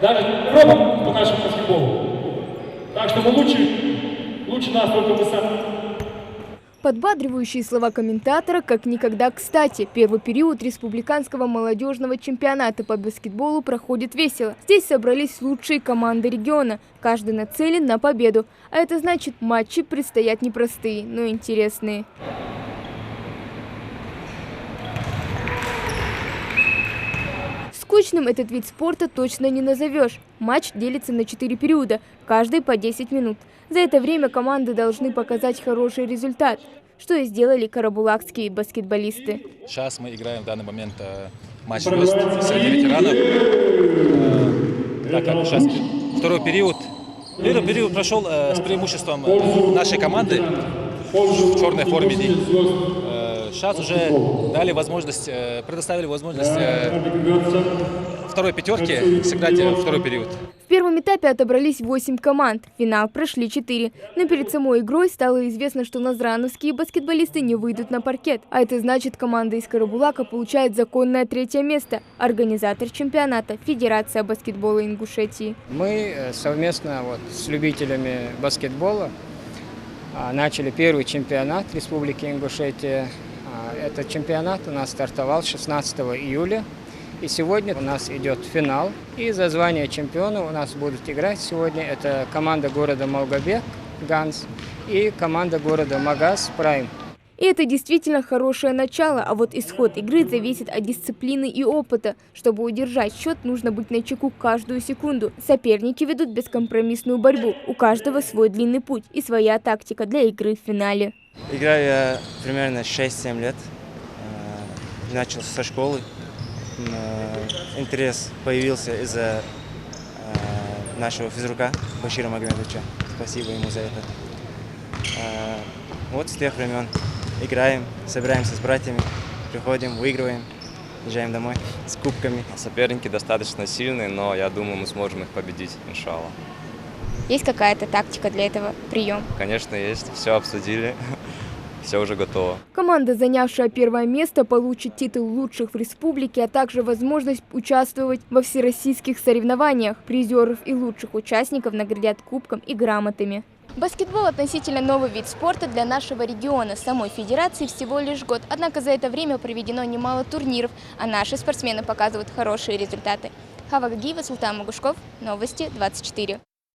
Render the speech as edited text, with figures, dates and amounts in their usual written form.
даже Европа по нашему баскетболу. Так что мы лучше нас только мы сами. Подбадривающие слова комментатора как никогда кстати. Первый период республиканского молодежного чемпионата по баскетболу проходит весело. Здесь собрались лучшие команды региона. Каждый нацелен на победу. А это значит, матчи предстоят непростые, но интересные. Скучным этот вид спорта точно не назовешь. Матч делится на 4 периода, каждый по 10 минут. За это время команды должны показать хороший результат, что и сделали карабулакские баскетболисты. Сейчас мы играем в данный момент матч звезд среди ветеранов. Так как сейчас второй период. Первый период прошел с преимуществом нашей команды в черной форме. Сейчас уже предоставили возможность второй пятерки сыграть второй период. В первом этапе отобрались 8 команд. В финал прошли 4. Но перед самой игрой стало известно, что назрановские баскетболисты не выйдут на паркет. А это значит, команда из Карабулака получает законное 3-е место. Организатор чемпионата – Федерация баскетбола Ингушетии. Мы совместно с любителями баскетбола начали первый чемпионат Республики Ингушетия. Этот чемпионат у нас стартовал 16 июля. И сегодня у нас идет финал. И за звание чемпиона у нас будут играть сегодня. Это команда города Малгобек, Ганс, и команда города Магаз, Прайм. И это действительно хорошее начало, а вот исход игры зависит от дисциплины и опыта. Чтобы удержать счет, нужно быть начеку каждую секунду. Соперники ведут бескомпромиссную борьбу. У каждого свой длинный путь и своя тактика для игры в финале. Играю я примерно 6-7 лет. Начал со школы. Интерес появился из-за нашего физрука Башира Магомедовича. Спасибо ему за это. Вот с тех времен играем, собираемся с братьями, приходим, выигрываем, езжаем домой с кубками. Соперники достаточно сильные, но я думаю, мы сможем их победить, иншаллах. Есть какая-то тактика для этого, прием? Конечно, есть. Все обсудили. Все уже готово. Команда, занявшая первое место, получит титул лучших в республике, а также возможность участвовать во всероссийских соревнованиях. Призеров и лучших участников наградят кубком и грамотами. Баскетбол относительно новый вид спорта для нашего региона. Самой федерации всего лишь год. Однако за это время проведено немало турниров, а наши спортсмены показывают хорошие результаты. Хава Гагиева, Султан Магушков. Новости 24.